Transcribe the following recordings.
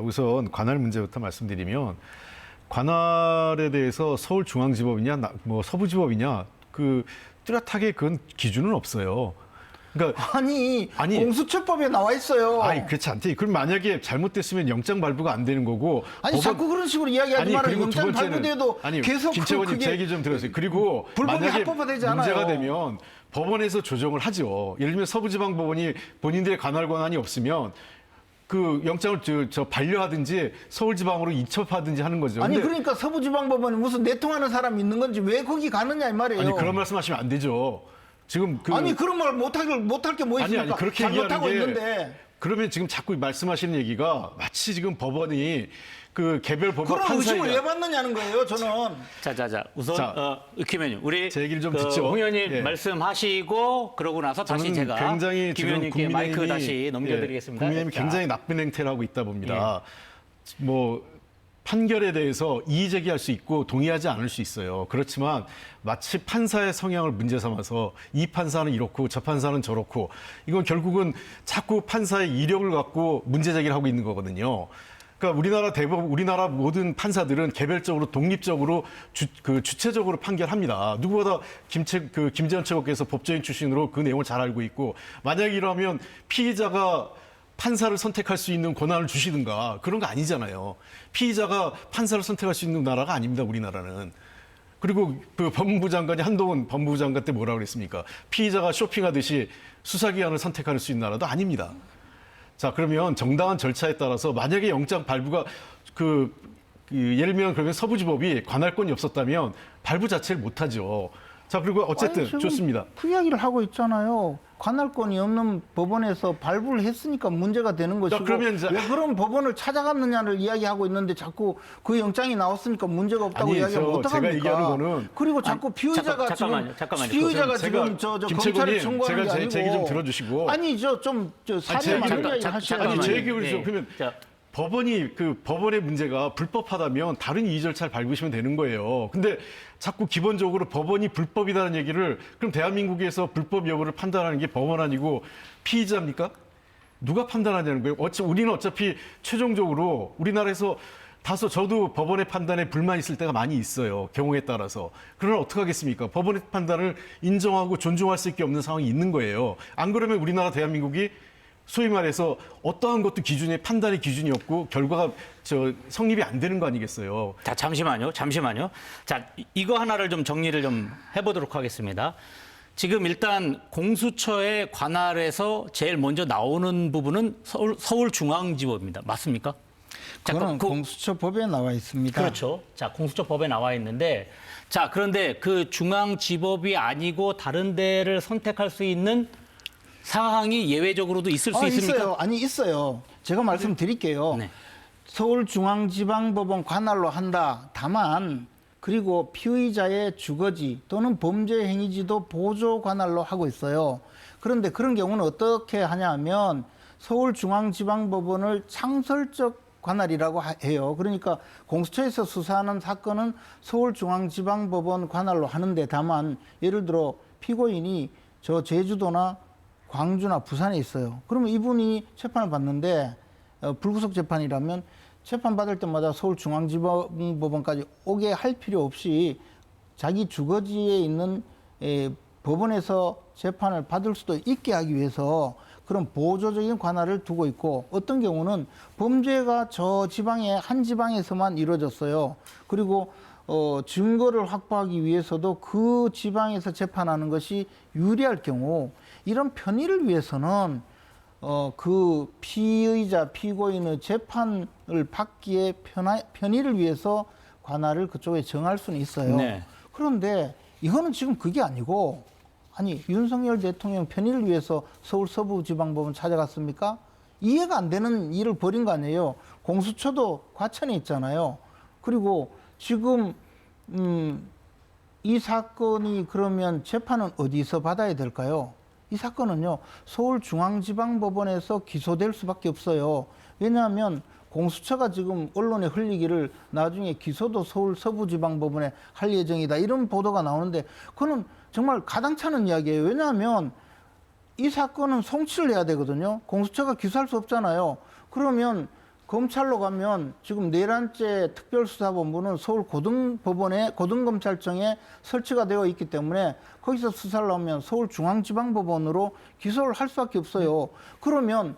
우선 관할 문제부터 말씀드리면 관할에 대해서 서울중앙지법이냐 뭐 서부지법이냐 그 뚜렷하게 그건 기준은 없어요. 그러니까 아니 공수처법에 나와 있어요. 아니 그렇지 않대. 그럼 만약에 잘못됐으면 영장 발부가 안 되는 거고. 아니 자꾸 그런 식으로 이야기하지 말아요. 그리고 두 영장 번째는 발부돼도 계속 김채원님 제 얘기 좀 들으세요. 그리고 불법이 만약에 합법화되지 않아요. 문제가 되면 법원에서 조정을 하죠. 예를 들면 서부지방법원이 본인들의 관할 권한이 없으면 그 영장을 저 반려하든지 서울지방으로 이첩하든지 하는 거죠. 아니 근데 그러니까 서부지방법원에 무슨 내통하는 사람이 있는 건지 왜 거기 가느냐 이 말이에요. 아니 그런 말씀하시면 안 되죠. 지금 아니 그런 말 못할 게 뭐 있습니까? 아니 그렇게 잘못하고 얘기하는 게 있는데. 그러면 지금 자꾸 말씀하시는 얘기가 마치 지금 법원이 그 개별 법원 그런 의심을 판사가 왜 받느냐는 거예요, 저는. 자, 김 의원님, 우리 제 얘기를 좀 듣죠. 홍 의원님 예. 말씀하시고 그러고 나서 다시 저는 제가 굉장히 김 의원님께 마이크 국민의힘이- 다시 넘겨드리겠습니다. 국민의힘이 자, 굉장히 나쁜 행태를 하고 있다 봅니다. 뭐 판결에 대해서 이의 제기할 수 있고 동의하지 않을 수 있어요. 그렇지만 마치 판사의 성향을 문제 삼아서 이 판사는 이렇고 저 판사는 저렇고 이건 결국은 자꾸 판사의 이력을 갖고 문제 제기를 하고 있는 거거든요. 그러니까 우리나라 모든 판사들은 개별적으로 독립적으로 주체적으로 판결합니다. 누구보다 김재현 최고께서 법조인 출신으로 그 내용을 잘 알고 있고 만약 이러면 피의자가 판사를 선택할 수 있는 권한을 주시든가 그런 거 아니잖아요. 피의자가 판사를 선택할 수 있는 나라가 아닙니다. 우리나라는. 그리고 그 법무부 장관이 한동훈 법무부 장관 때 뭐라고 그랬습니까? 피의자가 쇼핑하듯이 수사기관을 선택할 수 있는 나라도 아닙니다. 자, 그러면 정당한 절차에 따라서 만약에 영장 발부가 예를 들면 그러면 서부지법이 관할권이 없었다면 발부 자체를 못하죠. 자, 그리고 어쨌든 아니, 지금 좋습니다. 그 이야기를 하고 있잖아요. 관할권이 없는 법원에서 발부를 했으니까 문제가 되는 것이고 그러면 이제- 왜 그런 법원을 찾아갔느냐를 이야기하고 있는데 자꾸 그 영장이 나왔으니까 문제가 없다고 아니, 이야기하면 제가 어떡합니까? 얘기하는 거는 그리고 자꾸 피의자가 잠깐만요. 피의자가 제가 지금 저 검찰에 김채곤님, 청구하는 게 제가 아니고 제 얘기 좀 들어주시고. 아니 저 사례 제 맞는 얘기- 이야기 하셔야지. 아니 제 얘기를 예. 좀 그러면 자, 법원의 문제가 불법하다면 다른 이의 절차를 밟으시면 되는 거예요. 근데 자꾸 기본적으로 법원이 불법이라는 얘기를 그럼 대한민국에서 불법 여부를 판단하는 게 법원 아니고 피의자입니까? 누가 판단하냐는 거예요. 우리는 어차피 최종적으로 우리나라에서 저도 법원의 판단에 불만 있을 때가 많이 있어요. 경우에 따라서. 그러나 어떻게 하겠습니까? 법원의 판단을 인정하고 존중할 수밖에 없는 상황이 있는 거예요. 안 그러면 우리나라 대한민국이 소위 말해서 어떠한 것도 판단의 기준이 없고 결과가 성립이 안 되는 거 아니겠어요. 자, 잠시만요. 자, 이거 하나를 좀 정리를 좀 해보도록 하겠습니다. 지금 일단 공수처의 관할에서 제일 먼저 나오는 부분은 서울중앙지법입니다. 맞습니까? 자, 그거는 공수처법에 나와 있습니다. 그렇죠. 자, 공수처법에 나와 있는데, 자, 그런데 그 중앙지법이 아니고 다른 데를 선택할 수 있는 사항이 예외적으로도 있을 수 있습니까? 있어요. 아니 있어요. 제가 말씀드릴게요. 네. 서울중앙지방법원 관할로 한다. 다만 그리고 피의자의 주거지 또는 범죄 행위지도 보조 관할로 하고 있어요. 그런데 그런 경우는 어떻게 하냐면 서울중앙지방법원을 창설적 관할이라고 해요. 그러니까 공수처에서 수사하는 사건은 서울중앙지방법원 관할로 하는데 다만 예를 들어 피고인이 저 제주도나 광주나 부산에 있어요. 그러면 이분이 재판을 받는데 불구속 재판이라면 재판 받을 때마다 서울중앙지방법원까지 오게 할 필요 없이 자기 주거지에 있는 법원에서 재판을 받을 수도 있게 하기 위해서 그런 보조적인 관할을 두고 있고 어떤 경우는 범죄가 저 지방의 한 지방에서만 이루어졌어요. 그리고 증거를 확보하기 위해서도 그 지방에서 재판하는 것이 유리할 경우 이런 편의를 위해서는 그 피의자, 피고인의 재판을 받기에 편의를 위해서 관할을 그쪽에 정할 수는 있어요. 네. 그런데 이거는 지금 그게 아니고 아니 윤석열 대통령 편의를 위해서 서울 서부지방법원 찾아갔습니까? 이해가 안 되는 일을 벌인 거 아니에요. 공수처도 과천에 있잖아요. 그리고 지금 이 사건이 그러면 재판은 어디서 받아야 될까요? 이 사건은요, 서울중앙지방법원에서 기소될 수밖에 없어요. 왜냐하면 공수처가 지금 언론에 흘리기를 나중에 기소도 서울 서부지방법원에 할 예정이다. 이런 보도가 나오는데 그거는 정말 가당찮은 이야기예요. 왜냐하면 이 사건은 송치를 해야 되거든요. 공수처가 기소할 수 없잖아요. 그러면 검찰로 가면 지금 내란죄 특별수사본부는 서울 고등검찰청에 설치가 되어 있기 때문에 거기서 수사를 하면 서울중앙지방법원으로 기소를 할 수밖에 없어요. 그러면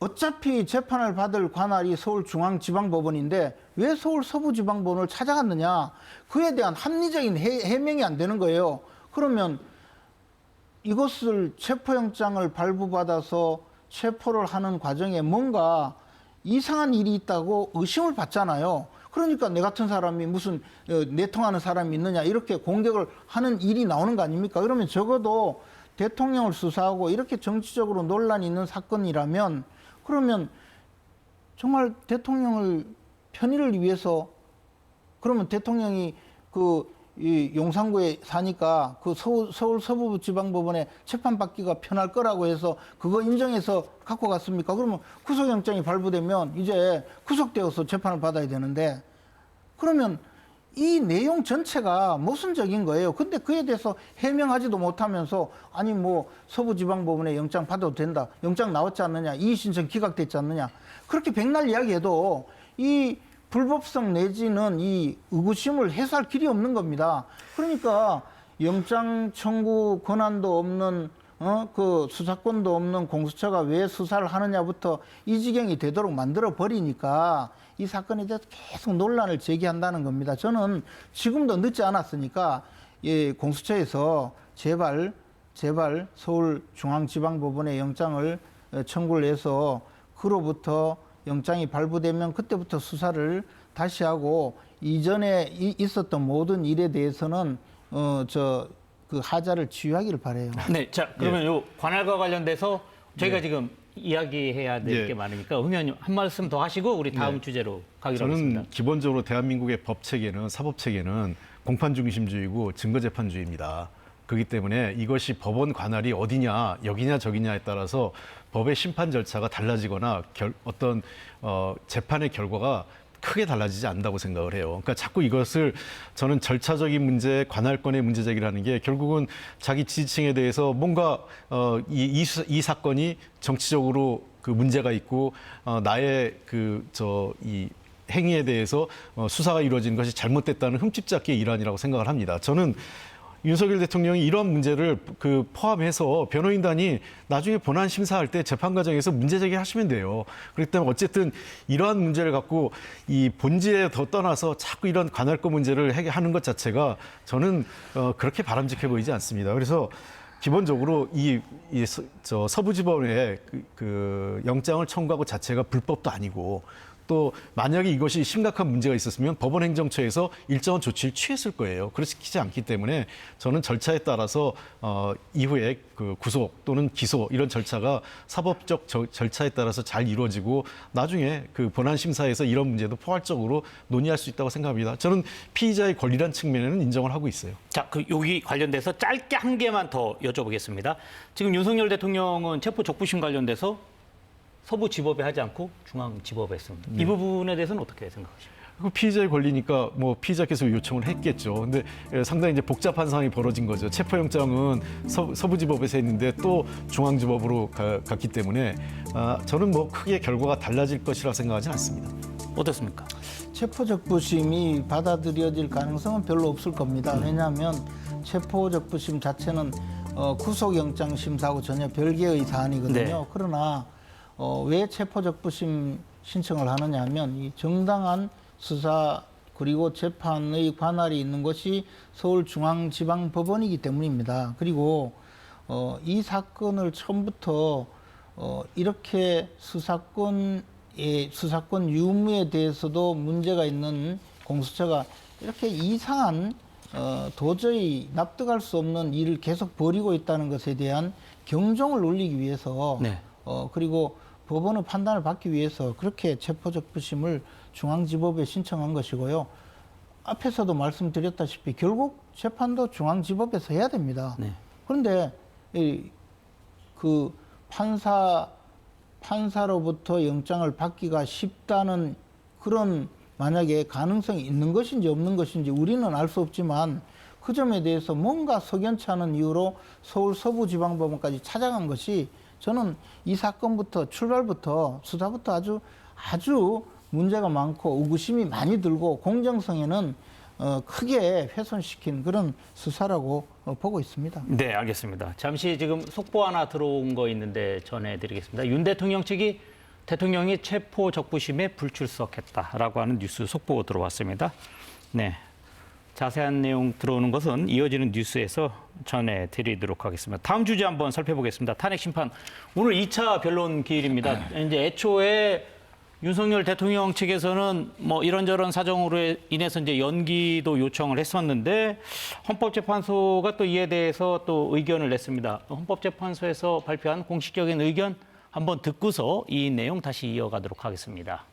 어차피 재판을 받을 관할이 서울중앙지방법원인데 왜 서울 서부지방법원을 찾아갔느냐? 그에 대한 합리적인 해명이 안 되는 거예요. 그러면 이것을 체포영장을 발부받아서 체포를 하는 과정에 뭔가 이상한 일이 있다고 의심을 받잖아요. 그러니까 내 같은 사람이 무슨 내통하는 사람이 있느냐 이렇게 공격을 하는 일이 나오는 거 아닙니까? 그러면 적어도 대통령을 수사하고 이렇게 정치적으로 논란이 있는 사건이라면 그러면 정말 대통령을 편의를 위해서 그러면 대통령이 이 용산구에 사니까 그 서울 서부지방법원에 재판받기가 편할 거라고 해서 그거 인정해서 갖고 갔습니까? 그러면 구속영장이 발부되면 이제 구속되어서 재판을 받아야 되는데 그러면 이 내용 전체가 모순적인 거예요. 근데 그에 대해서 해명하지도 못하면서 아니 뭐 서부지방법원에 영장 받아도 된다. 영장 나왔지 않느냐. 이의신청 기각됐지 않느냐. 그렇게 백날 이야기해도 이 불법성 내지는 이 의구심을 해소할 길이 없는 겁니다. 그러니까 영장 청구 권한도 없는 그 수사권도 없는 공수처가 왜 수사를 하느냐부터 이 지경이 되도록 만들어 버리니까 이 사건에 대해서 계속 논란을 제기한다는 겁니다. 저는 지금도 늦지 않았으니까 공수처에서 제발 서울중앙지방법원에 영장을 청구를 해서 그로부터 영장이 발부되면 그때부터 수사를 다시 하고 이전에 있었던 모든 일에 대해서는 그 하자를 치유하기를 바라요. 네, 자 그러면 요 관할과 관련돼서 저희가 지금 이야기해야 될 게 많으니까 홍 의원님 한 말씀 더 하시고 우리 다음 주제로 가기로 저는 하겠습니다. 기본적으로 대한민국의 법 체계는 사법 체계는 공판 중심주의고 증거 재판주의입니다. 그렇기 때문에 이것이 법원 관할이 어디냐, 여기냐, 저기냐에 따라서 법의 심판 절차가 달라지거나 어떤 재판의 결과가 크게 달라지지 않는다고 생각을 해요. 그러니까 자꾸 이것을 저는 절차적인 문제, 관할권의 문제 제기라는 게 결국은 자기 지지층에 대해서 뭔가 이 사건이 정치적으로 그 문제가 있고 나의 이 행위에 대해서 수사가 이루어지는 것이 잘못됐다는 흠집잡기의 일환이라고 생각을 합니다. 저는 윤석열 대통령이 이러한 문제를 포함해서 변호인단이 나중에 본안 심사할 때 재판 과정에서 문제 제기하시면 돼요. 그렇기 때문에 어쨌든 이러한 문제를 갖고 이 본질에 더 떠나서 자꾸 이런 관할권 문제를 하는 것 자체가 저는 그렇게 바람직해 보이지 않습니다. 그래서 기본적으로 서부지법원에 그 영장을 청구하고 자체가 불법도 아니고 또 만약에 이것이 심각한 문제가 있었으면 법원행정처에서 일정한 조치를 취했을 거예요. 그렇지 않기 때문에 저는 절차에 따라서 이후에 그 구속 또는 기소 이런 절차가 사법적 절차에 따라서 잘 이루어지고 나중에 그 본안 심사에서 이런 문제도 포괄적으로 논의할 수 있다고 생각합니다. 저는 피의자의 권리란 측면에는 인정을 하고 있어요. 자, 여기 관련돼서 짧게 한 개만 더 여쭤보겠습니다. 지금 윤석열 대통령은 체포 적부심 관련돼서 서부지법에 하지 않고 중앙지법에 했습니다. 이 부분에 대해서는 어떻게 생각하십니까? 그 피의자의 권리니까 뭐 피의자께서 요청을 했겠죠. 근데 상당히 이제 복잡한 상황이 벌어진 거죠. 체포영장은 서부지법에서 했는데 또 중앙지법으로 갔기 때문에 저는 뭐 크게 결과가 달라질 것이라 생각하지는 않습니다. 어떻습니까? 체포적부심이 받아들여질 가능성은 별로 없을 겁니다. 왜냐하면 체포적부심 자체는 구속영장 심사하고 전혀 별개의 사안이거든요. 네. 그러나 왜 체포적부심 신청을 하느냐 하면 이 정당한 수사 그리고 재판의 관할이 있는 것이 서울중앙지방법원이기 때문입니다. 그리고 이 사건을 처음부터 이렇게 수사권 유무에 대해서도 문제가 있는 공수처가 이렇게 이상한 도저히 납득할 수 없는 일을 계속 벌이고 있다는 것에 대한 경종을 울리기 위해서 네. 그리고 법원의 판단을 받기 위해서 그렇게 체포적부심을 중앙지법에 신청한 것이고요. 앞에서도 말씀드렸다시피 결국 재판도 중앙지법에서 해야 됩니다. 네. 그런데 그 판사로부터 영장을 받기가 쉽다는 그런 만약에 가능성이 있는 것인지 없는 것인지 우리는 알 수 없지만 그 점에 대해서 뭔가 석연치 않은 이유로 서울 서부지방법원까지 찾아간 것이 저는 이 사건부터 출발부터 수사부터 아주 문제가 많고 의구심이 많이 들고 공정성에는 크게 훼손시킨 그런 수사라고 보고 있습니다. 네, 알겠습니다. 잠시 지금 속보 하나 들어온 거 있는데 전해드리겠습니다. 윤 대통령 측이 대통령이 체포 적부심에 불출석했다라고 하는 뉴스 속보 들어왔습니다. 네, 자세한 내용 들어오는 것은 이어지는 뉴스에서 전해드리도록 하겠습니다. 다음 주제 한번 살펴보겠습니다. 탄핵 심판 오늘 2차 변론 기일입니다. 이제 애초에 윤석열 대통령 측에서는 뭐 이런저런 사정으로 인해서 이제 연기도 요청을 했었는데 헌법재판소가 또 이에 대해서 또 의견을 냈습니다. 헌법재판소에서 발표한 공식적인 의견 한번 듣고서 이 내용 다시 이어가도록 하겠습니다.